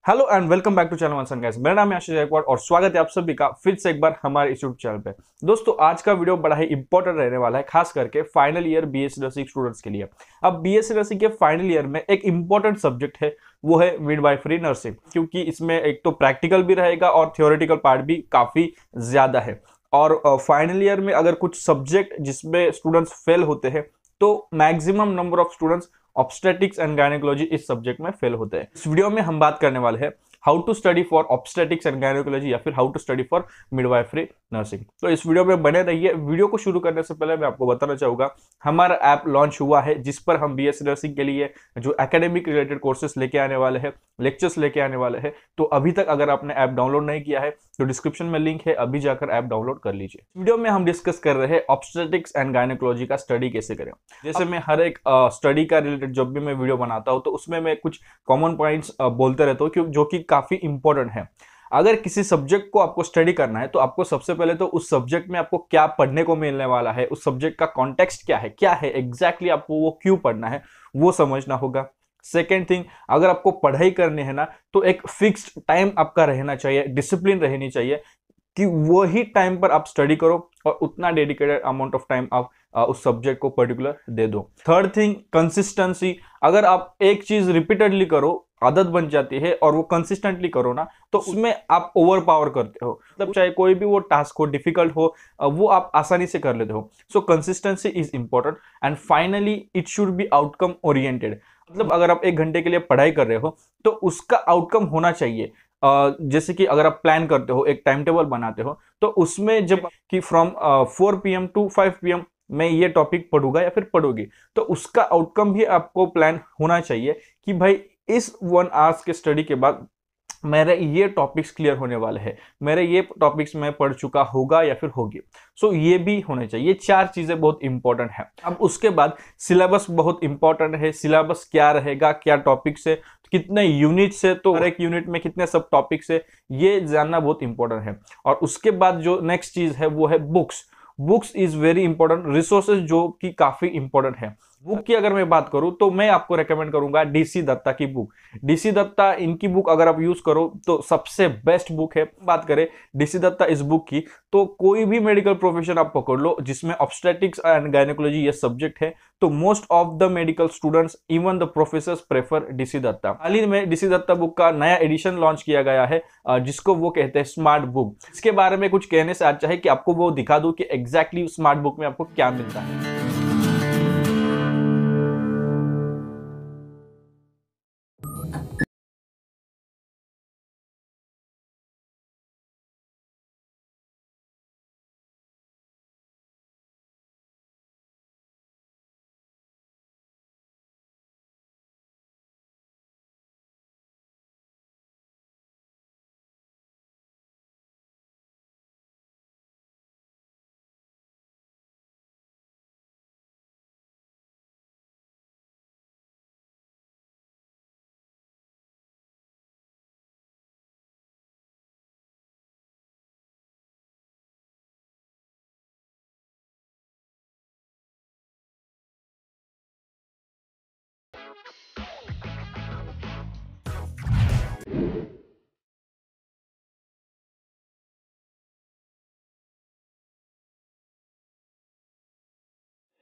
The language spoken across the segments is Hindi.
Hello and welcome back to channel वंसन गाइस। मेरा नाम है आशीष गायकवाड़ और स्वागत है आप सभी का फिर से एक बार हमारे इस यूट्यूब चैनल पे। दोस्तों आज का वीडियो बड़ा ही इंपॉर्टेंट रहने वाला है, खास करके final year BSc nursing students के लिए। अब बीएससी नर्सिंग के फाइनल ईयर में एक इंपॉर्टेंट सब्जेक्ट है, वो है मिडवाइफरी नर्सिंग, क्योंकि इसमें एक तो प्रैक्टिकल भी रहेगा और थियोरेटिकल पार्ट भी काफी ज्यादा है। और फाइनल ईयर में अगर कुछ सब्जेक्ट जिसमें स्टूडेंट्स फेल होते हैं तो maximum number of students obstetrics and gynaecology इस सब्जेक्ट में फेल होते हैं। इस वीडियो में हम बात करने वाले हैं how to study for obstetrics and gynaecology या फिर how to study for midwifery nursing. तो इस वीडियो में बने रहिए। वीडियो को शुरू करने से पहले मैं आपको बताना चाहूंगा हमारा ऐप लॉन्च हुआ है, जिस पर हम बीएससी नर्सिंग के लिए जो एकेडमिक रिलेटेड कोर्सेज लेके आने वाले हैं, लेक्चर्स लेके आने वाले हैं। तो अभी तक अगर आपने ऐप डाउनलोड नहीं किया है तो डिस्क्रिप्शन में लिंक है, अभी जाकर ऐप डाउनलोड कर लीजिए। वीडियो में हम डिस्कस कर रहे हैं ऑब्स्टेटिक्स एंड गायनेकोलॉजी का स्टडी कैसे करें। जैसे मैं हर एक स्टडी का रिलेटेड जब भी मैं वीडियो बनाता हूं तो उसमें मैं कुछ कॉमन पॉइंट्स बोलते रहता हूं जो कि काफी इंपॉर्टेंट है। अगर किसी सब्जेक्ट को आपको स्टडी करना है तो आपको सबसे पहले तो उस सब्जेक्ट में आपको क्या पढ़ने को मिलने वाला है, उस सब्जेक्ट का कॉन्टेक्स्ट क्या है एग्जैक्टली आपको वो क्यों पढ़ना है वो समझना होगा। सेकेंड थिंग, अगर आपको पढ़ाई करनी है ना तो एक फिक्स्ड टाइम आपका रहना चाहिए, डिसिप्लिन रहनी चाहिए कि वही टाइम पर आप स्टडी करो और उतना डेडिकेटेड अमाउंट ऑफ टाइम आप उस सब्जेक्ट को पर्टिकुलर दे दो। Third thing, consistency. अगर आप एक चीज रिपीटेडली करो, आदत बन जाती है और वो कंसिस्टेंटली करो ना तो उसमें आप ओवर पावर करते हो, मतलब चाहे कोई भी वो टास्क हो, डिफिकल्ट हो, वो आप आसानी से कर लेते हो। सो consistency is important and finally it should be outcome oriented. मतलब अगर आप 1 घंटे के लिए पढ़ाई कर रहे हो तो उसका आउटकम होना चाहिए। जैसे कि अगर आप प्लान करते हो, एक टाइम टेबल बनाते हो, तो उसमें जब कि फ्रॉम 4 PM टू 5 PM मैं ये टॉपिक पढ़ूंगा या फिर पढ़ूंगी, तो उसका आउटकम भी आपको प्लान होना चाहिए कि भाई इस 1 आवर्स के स्टडी के बाद मेरे ये टॉपिक्स क्लियर होने वाले हैं, मेरे ये टॉपिक्स मैं पढ़ चुका होगा या फिर होगी। सो ये भी होने चाहिए। ये 4 चीजें बहुत इंपॉर्टेंट है। अब उसके बाद सिलेबस बहुत इंपॉर्टेंट है। सिलेबस क्या रहेगा, क्या टॉपिक्स है, कितने यूनिट्स है, तो हर एक यूनिट में कितने सब टॉपिक्स है, ये जानना बहुत इंपॉर्टेंट है। और उसके बाद जो नेक्स्ट चीज है वो है books. Books is very important, resources जो कि काफी इंपॉर्टेंट है। बुक की अगर मैं बात करूं तो मैं आपको रेकमेंड करूंगा डीसी दत्ता की बुक। डीसी दत्ता, इनकी बुक अगर आप यूज करो तो सबसे बेस्ट बुक है। बात करें डीसी दत्ता इस बुक की तो कोई भी मेडिकल प्रोफेशन आप पकड़ लो जिसमें ऑब्स्टेटिक्स एंड गायनेकोलॉजी ये सब्जेक्ट है, तो most of the medical students even the professors prefer DC Dutta. हाल ही में डीसी दत्ता बुक का नया एडिशन लॉन्च किया गया है, जिसको वो कहते हैं स्मार्ट बुक। इसके बारे में कुछ कहने से अच्छा है कि आपको वो दिखा दूं कि एग्जैक्टली स्मार्ट बुक में आपको क्या मिलता है।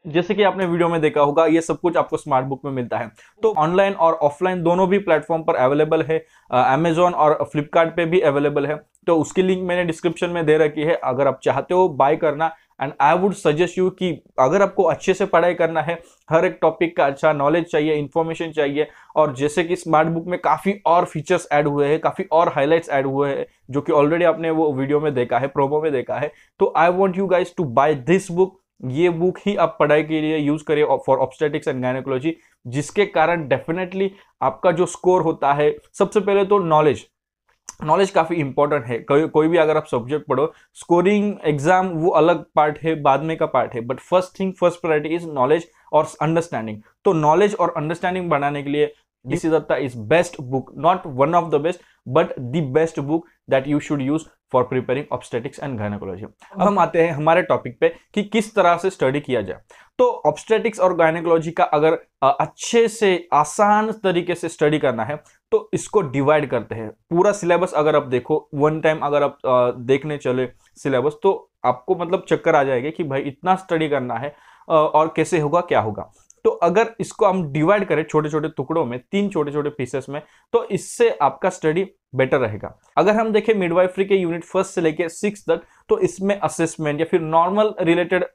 जैसे कि आपने वीडियो में देखा होगा ये सब कुछ आपको स्मार्ट बुक में मिलता है। तो ऑनलाइन और ऑफलाइन दोनों भी प्लेटफॉर्म पर अवेलेबल है। अमेजोन और फ्लिपकार्ट पे भी अवेलेबल है, तो उसकी लिंक मैंने डिस्क्रिप्शन में दे रखी है। अगर आप चाहते हो बाय करना, and I would suggest you कि अगर आपको अच्छे से पढ़ाई करना है, हर एक टॉपिक का अच्छा नॉलेज चाहिए, इंफॉर्मेशन चाहिए, और जैसे कि स्मार्ट बुक में काफी और फीचर्स ऐड हुए हैं, काफी और हाईलाइट्स ऐड हुए हैं, जो कि ऑलरेडी आपने वो वीडियो में देखा है, प्रोमो में देखा है। तो I want you guys to buy this book. ये बुक ही आप पढ़ाई के लिए यूज करिए फॉर ऑब्स्टेटिक्स एंड गायनेकोलॉजी, जिसके कारण डेफिनेटली आपका जो स्कोर होता है, सबसे पहले तो नॉलेज काफी इंपॉर्टेंट है। कोई भी अगर आप सब्जेक्ट पढ़ो, स्कोरिंग एग्जाम वो अलग पार्ट है, बाद में का पार्ट है, but first thing first priority is knowledge और अंडरस्टैंडिंग। तो नॉलेज और अंडरस्टैंडिंग बढ़ाने के लिए DC Dutta is best book, not one of the best but the best book that you should use for preparing obstetrics and gynaecology. अब हम आते हैं हमारे टॉपिक पे कि किस तरह से स्टडी किया जाए। तो ऑब्स्टेटिक्स और गायनेकोलॉजी का अगर अच्छे से आसान तरीके से स्टडी करना है तो इसको डिवाइड करते हैं। पूरा सिलेबस अगर आप देखो, वन टाइम अगर आप देखने चले सिलेबस, तो आपको मतलब चक्कर आ जाएगा कि भाई इतना स्टडी करना है और कैसे होगा, क्या होगा। तो अगर इसको हम डिवाइड करें छोटे छोटे टुकड़ों में, 3 छोटे छोटे पीसेस में, तो इससे आपका स्टडी बेटर रहेगा। अगर हम देखें मिडवाइफरी के यूनिट 1 से लेके 6 तक, तो इसमें असेसमेंट या फिर नॉर्मल रिलेटेड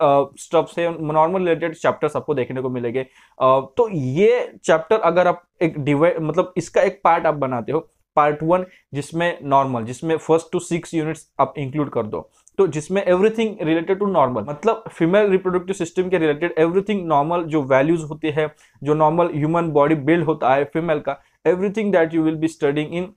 स्टफ्स है, नॉर्मल रिलेटेड चैप्टर्स आपको देखने को मिलेंगे। तो ये चैप्टर अगर आप एक डिवाइड मतलब इसका एक पार्ट आप बनाते हो, पार्ट 1 जिसमें नॉर्मल, जिसमें 1 to 6 यूनिट्स आप इंक्लूड कर दो, तो जिसमें एवरीथिंग रिलेटेड टू नॉर्मल, मतलब फीमेल रिप्रोडक्टिव सिस्टम के रिलेटेड एवरीथिंग नॉर्मल जो वैल्यूज होती है, जो नॉर्मल ह्यूमन बॉडी बिल्ड होता है फीमेल का, everything that you will be studying in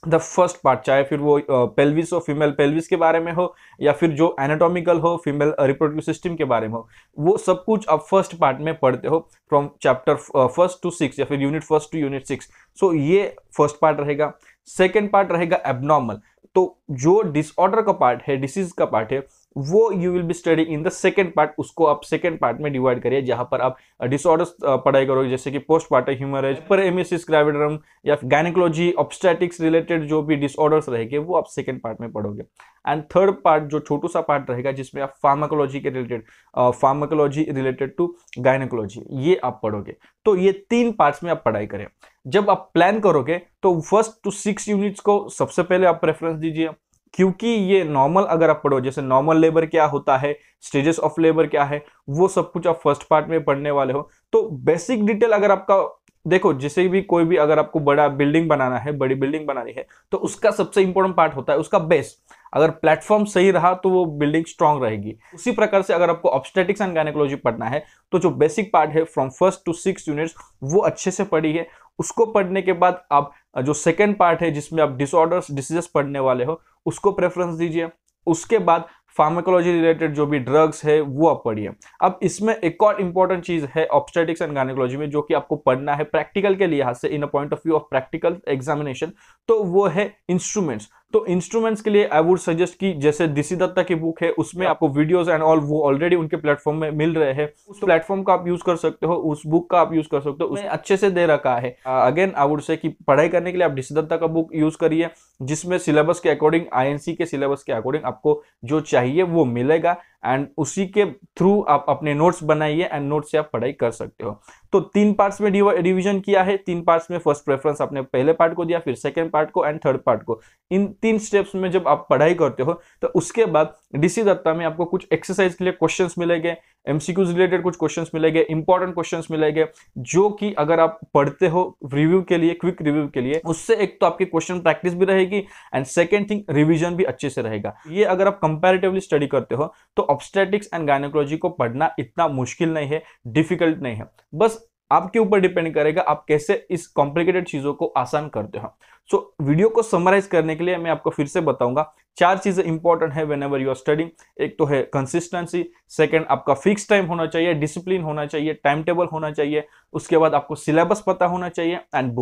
the first part, चाहे फिर वो पेल्विस हो, फीमेल पेल्विस के बारे में हो, या फिर जो एनाटॉमिकल हो, फीमेल रिप्रोडक्टिव सिस्टम के बारे में हो, वो सब कुछ आप फर्स्ट पार्ट में पढ़ते हो फ्रॉम चैप्टर 1 to 6 या फिर यूनिट 1 to यूनिट 6। सो ये फर्स्ट पार्ट रहेगा। सेकेंड पार्ट रहेगा एबनॉर्मल, तो जो डिसऑर्डर का पार्ट है, डिसीज का पार्ट है, वो you will be study in the second part. उसको आप सेकेंड पार्ट में डिवाइड करिए, जहां पर आप डिसऑर्डर्स पढ़ाई करोगे, जैसे कि पोस्टपार्टम ह्यूमरेज, हाइपरेमेसिस ग्रेविडरम या गायनेकोलॉजी, ऑब्स्टेटिक्स रिलेटेड जो भी डिसऑर्डर्स रहेंगे वो आप सेकेंड पार्ट में पढ़ोगे। एंड थर्ड पार्ट जो छोटू सा पार्ट रहेगा, जिसमें आप फार्माकोलॉजी के related, pharmacology related to gynaecology, ये आप पढ़ोगे। तो ये 3 पार्ट्स में आप पढ़ाई करें। जब आप प्लान करोगे तो 1 to 6 यूनिट्स को सबसे पहले आप प्रेफरेंस दीजिए, क्योंकि ये नॉर्मल अगर आप पढ़ो, जैसे नॉर्मल लेबर क्या होता है, स्टेजेस ऑफ लेबर क्या है, वो सब कुछ आप फर्स्ट पार्ट में पढ़ने वाले हो। तो बेसिक डिटेल अगर आपका देखो, जैसे भी कोई भी अगर आपको बड़ा बिल्डिंग बनाना है, बड़ी बिल्डिंग बनानी है, तो उसका सबसे इंपॉर्टेंट पार्ट होता है उसका बेस। अगर प्लेटफॉर्म सही रहा तो वो बिल्डिंग स्ट्रांग रहेगी। उसी प्रकार से अगर आपको ऑब्स्टेटिक्स एंड गायनेकोलॉजी पढ़ना है, तो जो बेसिक पार्ट है फ्रॉम 1 to 6 यूनिट्स, वो अच्छे से पढ़िए। उसको पढ़ने के बाद आप जो सेकेंड पार्ट है, जिसमें आप डिसऑर्डर्स, डिसीजेस पढ़ने वाले हो, उसको प्रेफरेंस दीजिए। उसके बाद फार्माकोलॉजी रिलेटेड जो भी ड्रग्स है वो आप पढ़िए। अब इसमें एक और इंपॉर्टेंट चीज है ऑब्स्टेटिक्स एंड गायनेकोलॉजी में, जो कि आपको पढ़ना है प्रैक्टिकल के लिहाज से, in a point of view of practical examination, तो वो है इंस्ट्रूमेंट्स। तो इंस्ट्रूमेंट्स के लिए आई वुड सजेस्ट कि जैसे डीसी दत्ता की बुक है, उसमें आपको वीडियोस एंड ऑल वो ऑलरेडी उनके प्लेटफॉर्म में मिल रहे हैं। उस प्लेटफॉर्म का आप यूज कर सकते हो, उस बुक का आप यूज कर सकते हो, उसमें अच्छे से दे रखा है। अगेन आई वुड से कि पढ़ाई करने के लिए आप डीसी दत्ता का बुक यूज करिए, जिसमें सिलेबस के अकॉर्डिंग, आईएनसी के सिलेबस के अकॉर्डिंग आपको जो चाहिए वो मिलेगा, एंड उसी के थ्रू आप अपने नोट्स बनाइए एंड नोट्स से आप पढ़ाई कर सकते हो। तो 3 पार्ट्स में डिवीजन किया है। 3 पार्ट्स में फर्स्ट प्रेफरेंस आपने पहले पार्ट को दिया, फिर सेकंड पार्ट को एंड थर्ड पार्ट को। इन 3 स्टेप्स में जब आप पढ़ाई करते हो, तो उसके बाद डीसी दत्ता में आपको कुछ एक्सरसाइज के लिए क्वेश्चंस मिलेंगे, एमसीक्यूज रिलेटेड कुछ क्वेश्चंस मिलेंगे, इंपॉर्टेंट क्वेश्चंस मिलेंगे, जो कि अगर आप पढ़ते हो रिव्यू के लिए, क्विक रिव्यू के लिए, उससे एक तो आपकी क्वेश्चन प्रैक्टिस भी रहेगी एंड सेकेंड थिंग रिविजन भी अच्छे से रहेगा। ये अगर आप कंपैरेटिवली स्टडी करते हो तो ऑब्स्टेटिक्स एंड गायनेकोलॉजी को पढ़ना इतना मुश्किल नहीं है, डिफिकल्ट नहीं है। बस आपके ऊपर डिपेंड करेगा आप कैसे इस कॉम्प्लिकेटेड चीजों को आसान करते हो। सो वीडियो को समराइज करने के लिए मैं आपको फिर से बताऊंगा 4 चीजें इंपॉर्टेंट है whenever you are studying. एक तो है कंसिस्टेंसी, सेकंड आपका फिक्स टाइम होना चाहिए, डिसिप्लिन होना चाहिए, टाइम टेबल होना चाहिए, उसके बाद आपको सिलेबस पता होना चाहिए, एंड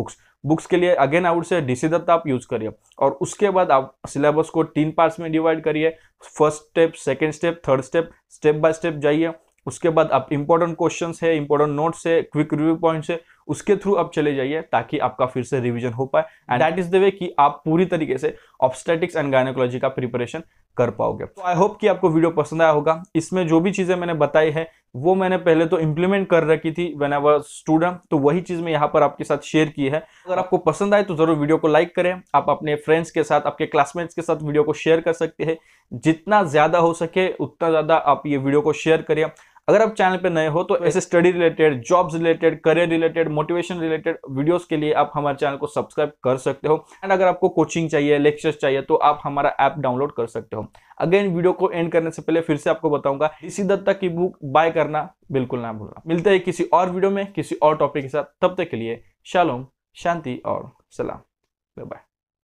बुक्स के लिए again I would say DC Dutta आप यूज करिए। और उसके बाद आप सिलेबस को 3 पार्ट्स में डिवाइड करिए, first step, second step, third step, step by step जाइए। उसके बाद आप इंपॉर्टेंट क्वेश्चंस है, इंपॉर्टेंट नोट्स है, क्विक रिव्यू पॉइंट्स है, उसके थ्रू आप चले जाइए, ताकि आपका फिर से रिवीजन हो पाए, and that is the way कि आप पूरी तरीके से ऑब्स्टेटिक्स एंड गायनेकोलॉजी का प्रिपरेशन कर पाओगे। तो आई होप कि आपको वीडियो पसंद आया होगा। इसमें जो भी चीजें मैंने बताई है वो मैंने पहले तो इंप्लीमेंट कर रखी थी व्हेन आई वाज स्टूडेंट, तो वही चीज मैं यहाँ पर आपके साथ शेयर की है। अगर आपको पसंद आए तो जरूर वीडियो को लाइक करें। आप अपने फ्रेंड्स के साथ, आपके क्लासमेट्स के साथ वीडियो को शेयर कर सकते हैं। जितना ज्यादा हो सके उतना ज्यादा आप ये वीडियो को शेयर करिए। अगर आप चैनल पे नए हो तो ऐसे study related, jobs related, career related, motivation related videos के लिए आप हमारे चैनल को सब्सक्राइब कर सकते हो। एंड अगर आपको कोचिंग चाहिए, लेक्चर्स चाहिए, तो आप हमारा ऐप डाउनलोड कर सकते हो। अगेन वीडियो को एंड करने से पहले फिर से आपको बताऊंगा, डीसी दत्ता की बुक बाय करना बिल्कुल ना भूलना। मिलते हैं किसी और वीडियो में किसी और टॉपिक के साथ, तब तक के लिए शालोम, शांति और सलाम, बाय बाय।